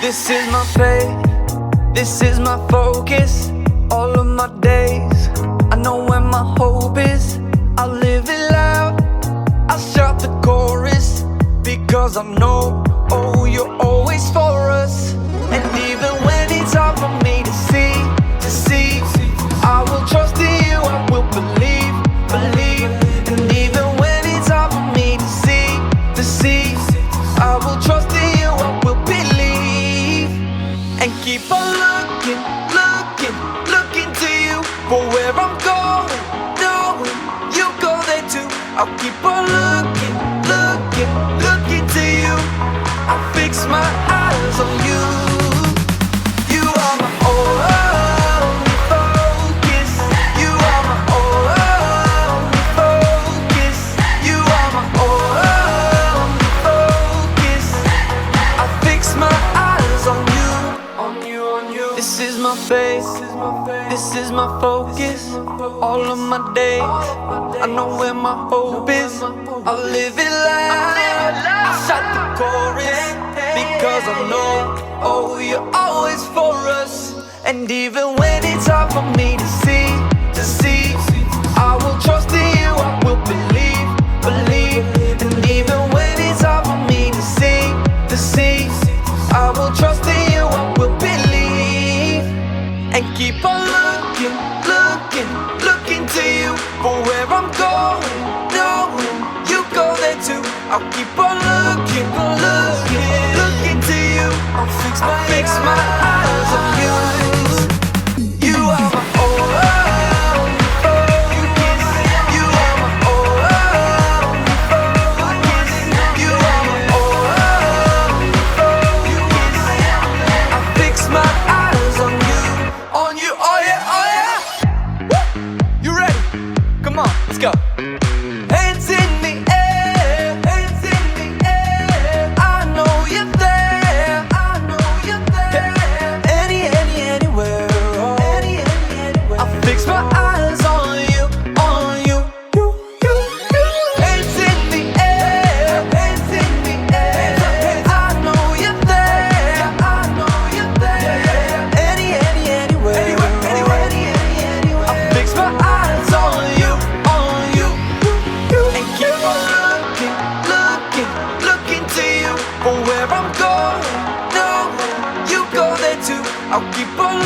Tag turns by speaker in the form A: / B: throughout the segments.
A: This is my faith, this is my focus. All of my days, I know where my hope is. I live it loud, I shout the chorus, because I know, oh, you're always for us. And even when it's hard for me to see, I will trust in you, I will believe. And even when it's hard for me to see, I will trust in you, I will believe. And keep on looking to you for where I'm going, knowing you go there too. I'll keep on looking to you. I fix my eyes on you. You are my only focus. You are my only focus. You are my only focus. I fix my eyes on you. This is my faith, this is my focus. All of my days, I know where my hope is. I live it loud, I shout the chorus, because I know, oh, you're always for us. And even when it's hard for me to see, I will trust in you, I will believe. And even when it's hard for me to see, I will trust in you, I will believe. And keep on looking to you for where I'm going, knowing you go there too. I'll keep on looking to you. I'll fix my eyes on you. You are my only focus. You are my only focus. You are my only focus. I fix my eyes on you, oh yeah. Woo! You ready? Come on, let's go. Hands in the air, I know you're there, anywhere, oh. I fix my eyes on you. Hands in the air, I know you're there, anywhere, I fix my eyes on you. And keep on looking to you for where I'm going, knowing you go there too. I'll keep on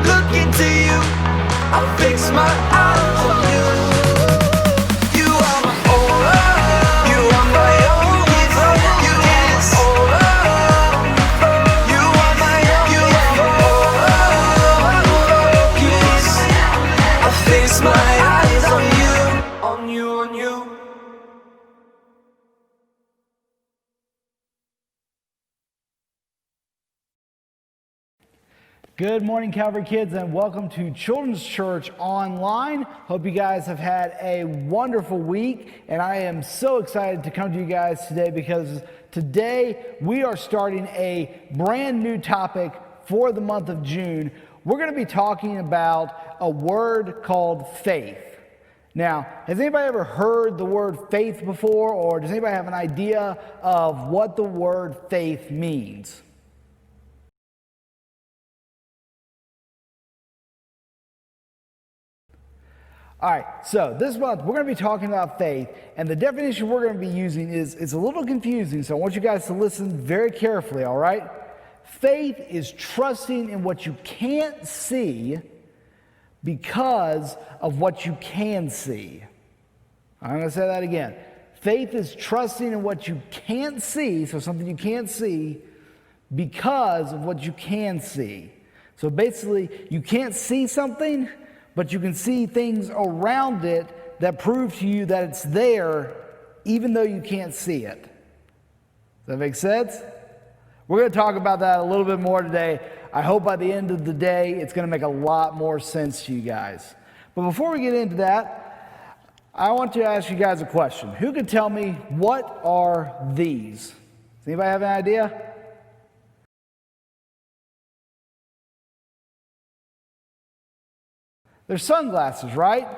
A: looking to you. I'll fix my eyes on you. You are my only, you are my only focus. You are my only focus. I'll fix my eyes on you.
B: Good morning, Calvary kids, and welcome to Children's Church Online. Hope you guys have had a wonderful week, and I am so excited to come to you guys today because today we are starting a brand new topic for the month of June. We're going to be talking about a word called faith. Now, has anybody ever heard the word faith before, or does anybody have an idea of what the word faith means? All right, so this month we're going to be talking about faith, and the definition we're going to be using is a little confusing, so I want you guys to listen very carefully, all right? Faith is trusting in what you can't see because of what you can see. I'm going to say that again. Faith is trusting in what you can't see, so something you can't see, because of what you can see. So basically, you can't see something, but you can see things around it that prove to you that it's there, even though you can't see it. Does that make sense? We're going to talk about that a little bit more today. I hope by the end of the day, it's going to make a lot more sense to you guys. But before we get into that, I want to ask you guys a question. Who can tell me, what are these? Does anybody have an idea? They're sunglasses, right?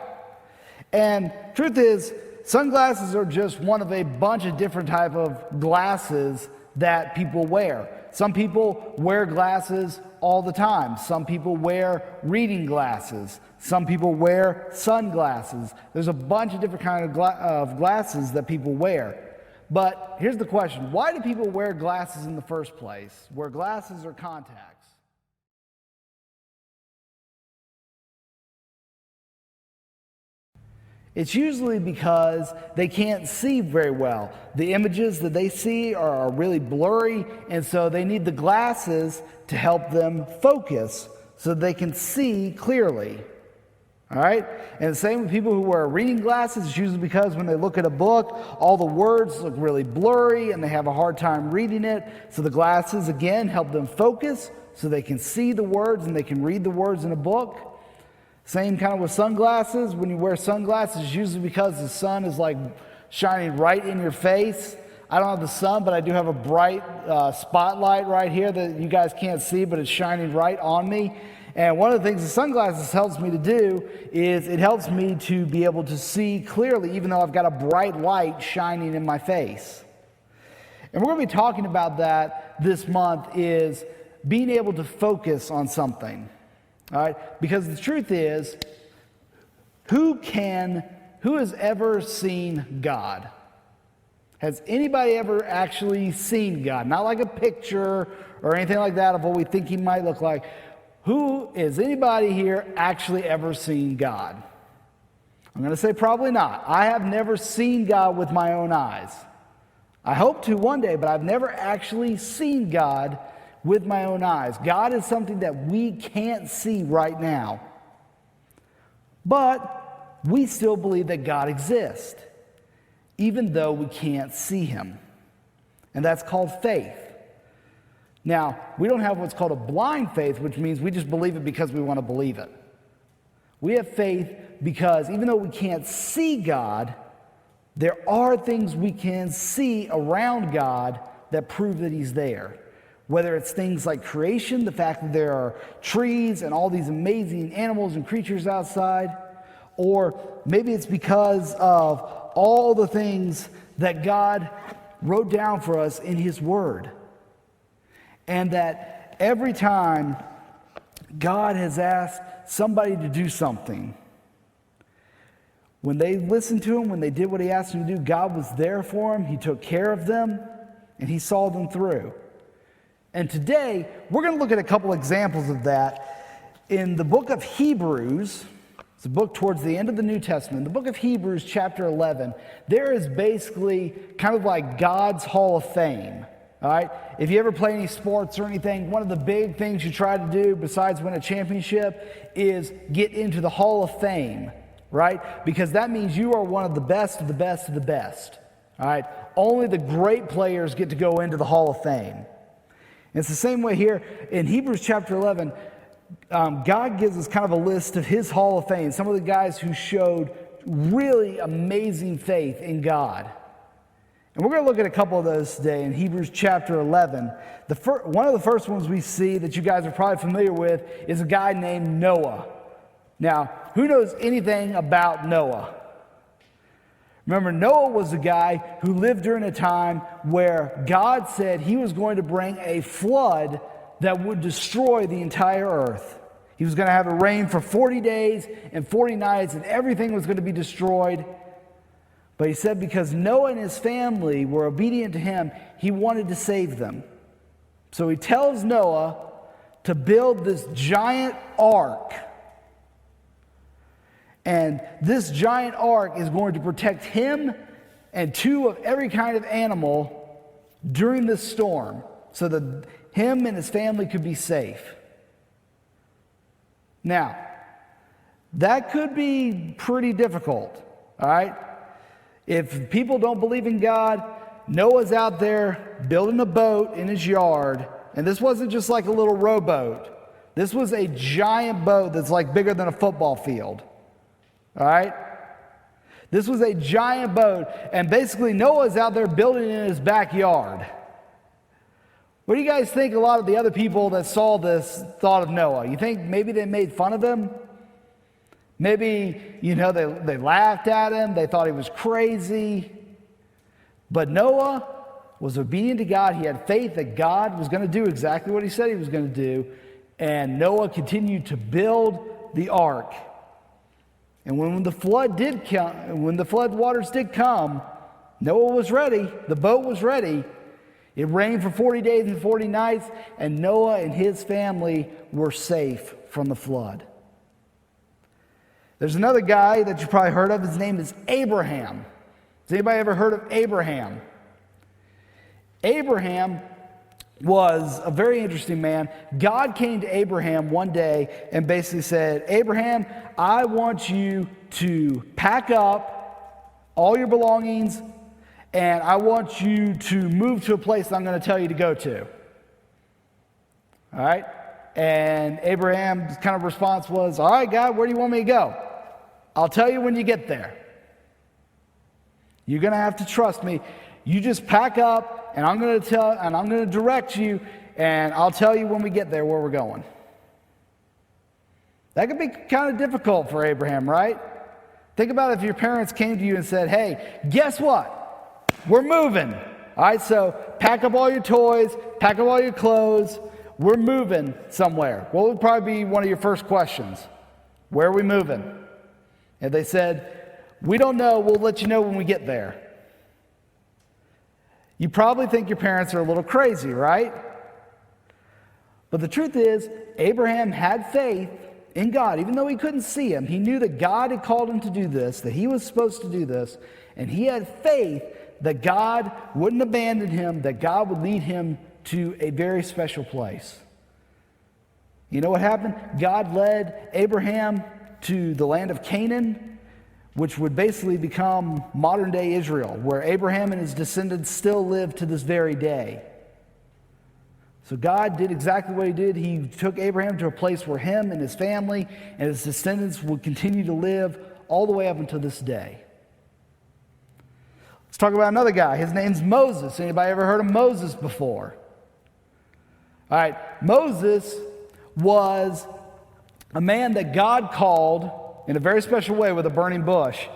B: And truth is, sunglasses are just one of a bunch of different type of glasses that people wear. Some people wear glasses all the time. Some people wear reading glasses. Some people wear sunglasses. There's a bunch of different kinds of glasses that people wear. But here's the question. Why do people wear glasses in the first place? Wear glasses or contacts? It's usually because they can't see very well. The images that they see are really blurry, and so they need the glasses to help them focus so they can see clearly. All right? And the same with people who wear reading glasses. It's usually because when they look at a book, all the words look really blurry and they have a hard time reading it. So the glasses, again, help them focus so they can see the words and they can read the words in a book. Same kind of with sunglasses. When you wear sunglasses, it's usually because the sun is like shining right in your face. I don't have the sun, but I do have a bright spotlight right here that you guys can't see, but it's shining right on me. And one of the things the sunglasses helps me to do is it helps me to be able to see clearly, even though I've got a bright light shining in my face. And we're going to be talking about that this month, is being able to focus on something. All right, because the truth is, who has ever seen God? Has anybody ever actually seen God? Not like a picture or anything like that of what we think he might look like. Is anybody here actually ever seen God? I'm going to say probably not. I have never seen God with my own eyes. I hope to one day, but I've never actually seen God with my own eyes. God is something that we can't see right now. But we still believe that God exists, even though we can't see him. And that's called faith. Now, we don't have what's called a blind faith, which means we just believe it because we want to believe it. We have faith because even though we can't see God, there are things we can see around God that prove that he's there. Whether it's things like creation, the fact that there are trees and all these amazing animals and creatures outside, or maybe it's because of all the things that God wrote down for us in his word. And that every time God has asked somebody to do something, when they listened to him, when they did what he asked them to do, God was there for them, he took care of them, and he saw them through. And today, we're going to look at a couple examples of that in the book of Hebrews. It's a book towards the end of the New Testament. The book of Hebrews, chapter 11, there is basically kind of like God's Hall of Fame. All right? If you ever play any sports or anything, one of the big things you try to do besides win a championship is get into the Hall of Fame, right? Because that means you are one of the best of the best of the best. All right? Only the great players get to go into the Hall of Fame. It's the same way here in Hebrews chapter 11. God gives us kind of a list of his Hall of Fame, some of the guys who showed really amazing faith in God. And we're going to look at a couple of those today in Hebrews chapter 11. One of the first ones we see that you guys are probably familiar with is a guy named Noah. Now, who knows anything about Noah? Remember, Noah was a guy who lived during a time where God said he was going to bring a flood that would destroy the entire earth. He was going to have it rain for 40 days and 40 nights, and everything was going to be destroyed. But he said because Noah and his family were obedient to him, he wanted to save them. So he tells Noah to build this giant ark. And this giant ark is going to protect him and two of every kind of animal during this storm so that him and his family could be safe. Now, that could be pretty difficult, all right? If people don't believe in God, Noah's out there building a boat in his yard, and this wasn't just like a little rowboat. This was a giant boat that's like bigger than a football field. All right? This was a giant boat, and basically Noah's out there building it in his backyard. What do you guys think a lot of the other people that saw this thought of Noah? You think maybe they made fun of him? Maybe, they laughed at him. They thought he was crazy. But Noah, was obedient to God. He had faith that God was going to do exactly what he said he was going to do. And Noah continued to build the ark. And when the flood did come, when the flood waters did come, Noah was ready. The boat was ready. It rained for 40 days and 40 nights, and Noah and his family were safe from the flood. There's another guy that you probably heard of. His name is Abraham. Has anybody ever heard of Abraham? Abraham was a very interesting man. God came to Abraham one day and basically said, Abraham, I want you to pack up all your belongings and I want you to move to a place that I'm going to tell you to go to. All right? And Abraham's kind of response was, all right, God, where do you want me to go? I'll tell you when you get there. You're going to have to trust me. You just pack up, and I'm going to direct you, and I'll tell you when we get there where we're going. That could be kind of difficult for Abraham, right? Think about if your parents came to you and said, hey, guess what? We're moving. All right, so pack up all your toys, pack up all your clothes. We're moving somewhere. What would probably be one of your first questions? Where are we moving? If they said, we don't know, we'll let you know when we get there. You probably think your parents are a little crazy, right? But the truth is, Abraham had faith in God. Even though he couldn't see him, he knew that God had called him to do this, that he was supposed to do this, and he had faith that God wouldn't abandon him, that God would lead him to a very special place. You know what happened? God led Abraham to the land of Canaan, which would basically become modern-day Israel, where Abraham and his descendants still live to this very day. So God did exactly what he did. He took Abraham to a place where him and his family and his descendants would continue to live all the way up until this day. Let's talk about another guy. His name's Moses. Anybody ever heard of Moses before? All right, Moses was a man that God called in a very special way with a burning bush.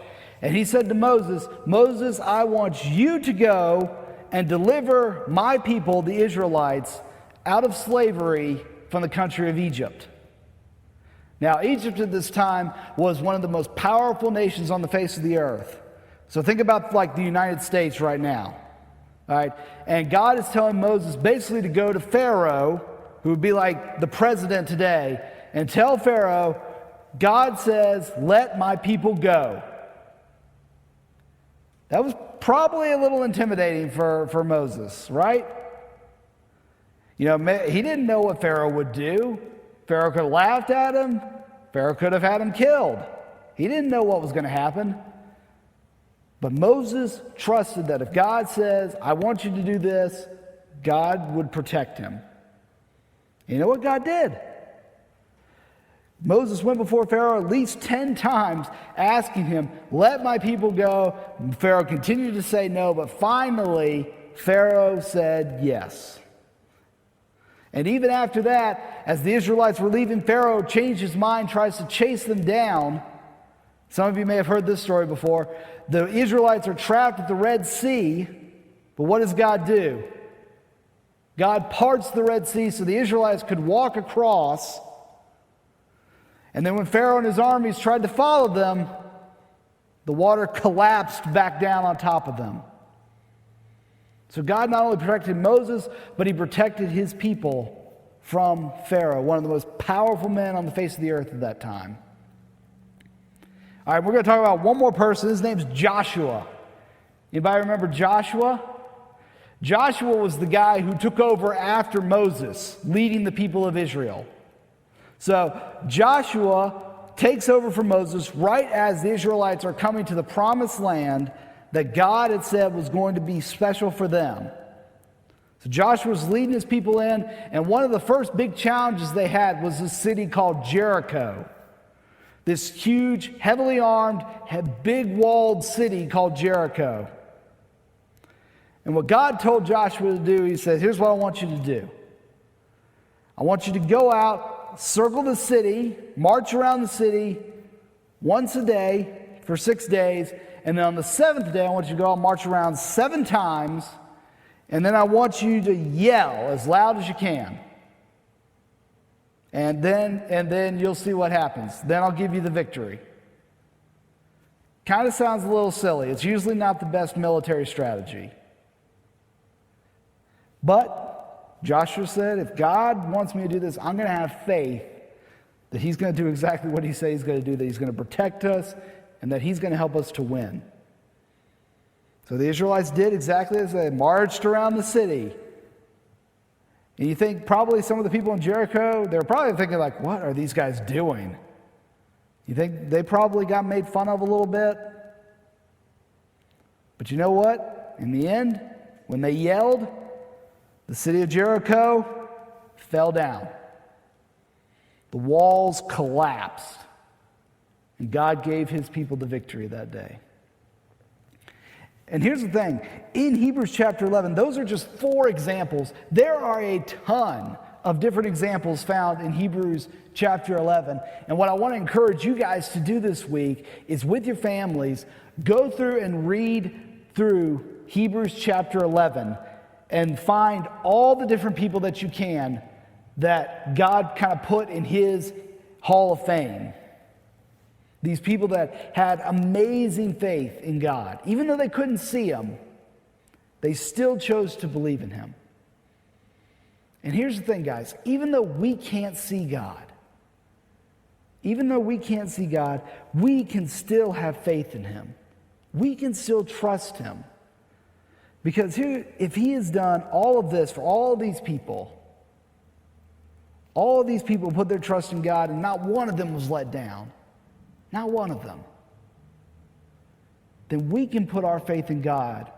B: And he said to Moses, Moses, I want you to go and deliver my people, the Israelites, out of slavery from the country of Egypt. Now, Egypt at this time was one of the most powerful nations on the face of the earth. So think about like the United States right now. All right? And God is telling Moses basically to go to Pharaoh, who would be like the president today, and tell Pharaoh, God says, let my people go. That was probably a little intimidating for Moses, right? You know, he didn't know what Pharaoh would do. Pharaoh could have laughed at him. Pharaoh could have had him killed. He didn't know what was going to happen. But Moses trusted that if God says, I want you to do this, God would protect him. You know what God did? Moses went before Pharaoh at least 10 times asking him, let my people go. Pharaoh continued to say no, but finally Pharaoh said yes. And even after that, as the Israelites were leaving, Pharaoh changed his mind, tries to chase them down. Some of you may have heard this story before. The Israelites are trapped at the Red Sea, but what does God do? God parts the Red Sea so the Israelites could walk across. And then when Pharaoh and his armies tried to follow them, the water collapsed back down on top of them. So God not only protected Moses, but he protected his people from Pharaoh, one of the most powerful men on the face of the earth at that time. All right, we're going to talk about one more person. His name's Joshua. Anybody remember Joshua? Joshua was the guy who took over after Moses, leading the people of Israel. So Joshua takes over from Moses right as the Israelites are coming to the promised land that God had said was going to be special for them. So Joshua's leading his people in, and one of the first big challenges they had was this city called Jericho. This huge, heavily armed, big walled city called Jericho. And what God told Joshua to do, he said, here's what I want you to do. I want you to go out, circle the city, march around the city once a day for 6 days, and then on the seventh day, I want you to go out and march around 7 times, And then I want you to yell as loud as you can. And then you'll see what happens. Then I'll give you the victory. Kind of sounds a little silly. It's usually not the best military strategy. But Joshua said, if God wants me to do this, I'm going to have faith that he's going to do exactly what he says he's going to do, that he's going to protect us, and that he's going to help us to win. So the Israelites did exactly as they marched around the city. And you think probably some of the people in Jericho, they're probably thinking like, what are these guys doing? You think they probably got made fun of a little bit? But you know what? In the end, when they yelled, the city of Jericho fell down. The walls collapsed. And God gave his people the victory that day. And here's the thing. In Hebrews chapter 11, those are just 4 examples. There are a ton of different examples found in Hebrews chapter 11. And what I want to encourage you guys to do this week is with your families, go through and read through Hebrews chapter 11 and find all the different people that you can that God kind of put in his hall of fame. These people that had amazing faith in God. Even though they couldn't see him, they still chose to believe in him. And here's the thing, guys. Even though we can't see God, we can still have faith in him. We can still trust him. Because if he has done all of this for all of these people put their trust in God and not one of them was let down. Not one of them. Then we can put our faith in God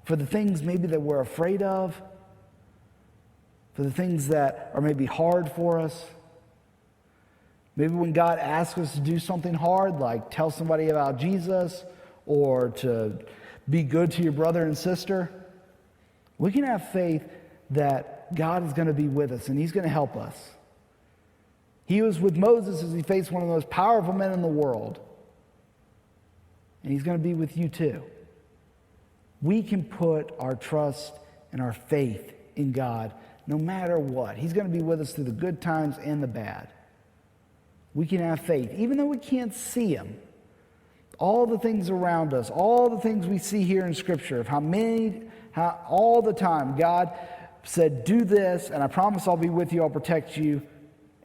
B: for the things maybe that we're afraid of, for the things that are maybe hard for us. Maybe when God asks us to do something hard, like tell somebody about Jesus or to be good to your brother and sister, we can have faith that God is going to be with us and he's going to help us. He was with Moses as he faced one of the most powerful men in the world. And he's going to be with you too. We can put our trust and our faith in God no matter what. He's going to be with us through the good times and the bad. We can have faith, even though we can't see him. All the things around us, all the things we see here in Scripture, of how all the time God said, do this, and I promise I'll be with you, I'll protect you.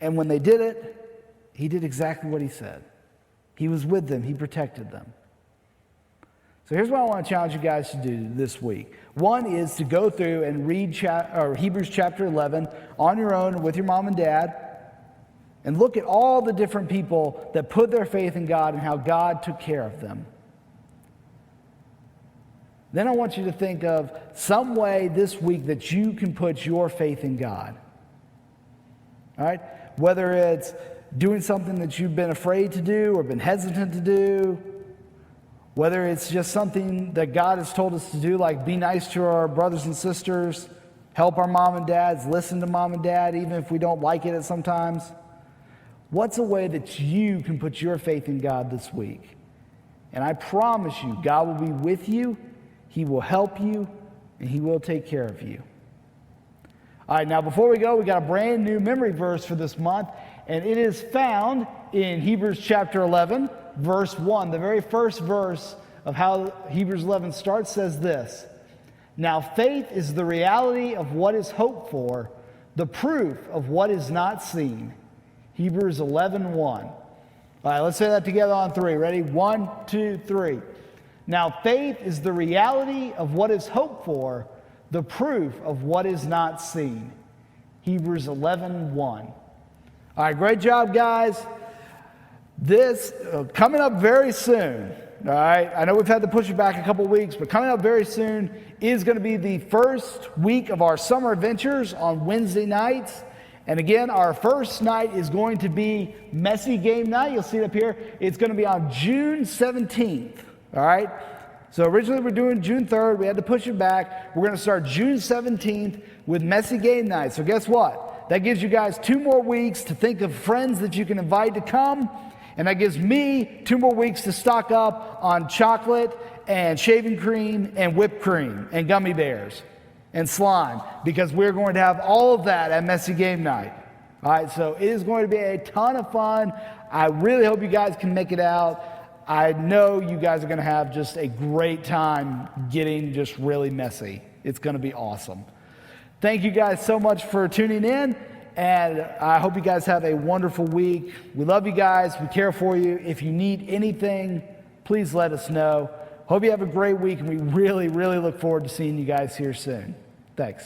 B: And when they did it, he did exactly what he said. He was with them. He protected them. So here's what I want to challenge you guys to do this week. One is to go through and read Hebrews chapter 11 on your own with your mom and dad and look at all the different people that put their faith in God and how God took care of them. Then I want you to think of some way this week that you can put your faith in God. All right? Whether it's doing something that you've been afraid to do or been hesitant to do, whether it's just something that God has told us to do, like be nice to our brothers and sisters, help our mom and dads, listen to mom and dad, even if we don't like it at sometimes. What's a way that you can put your faith in God this week? And I promise you, God will be with you, he will help you, and he will take care of you. All right, now before we go, we got a brand new memory verse for this month, and it is found in Hebrews chapter 11, verse 1. The very first verse of how Hebrews 11 starts says this: Now faith is the reality of what is hoped for, the proof of what is not seen. Hebrews 11:1. All right, let's say that together on 3. Ready? 1, 2, 3. Now faith is the reality of what is hoped for, the proof of what is not seen. Hebrews 11:1. All right, great job, guys. This coming up very soon. All right, I know we've had to push it back a couple weeks, but coming up very soon is going to be the first week of our summer adventures on Wednesday nights. And again, our first night is going to be Messy Game Night. You'll see it up here. It's going to be on June 17th. All right. So originally we're doing June 3rd. We had to push it back. We're going to start June 17th with Messy Game Night. So guess what? That gives you guys 2 more weeks to think of friends that you can invite to come. And that gives me 2 more weeks to stock up on chocolate and shaving cream and whipped cream and gummy bears. and slime, because we're going to have all of that at Messy Game Night. All right, so it is going to be a ton of fun. I really hope you guys can make it out. I know you guys are going to have just a great time getting just really messy. It's going to be awesome. Thank you guys so much for tuning in, and I hope you guys have a wonderful week. We love you guys. We care for you. If you need anything, please let us know. Hope you have a great week, and we really, really look forward to seeing you guys here soon. Thanks.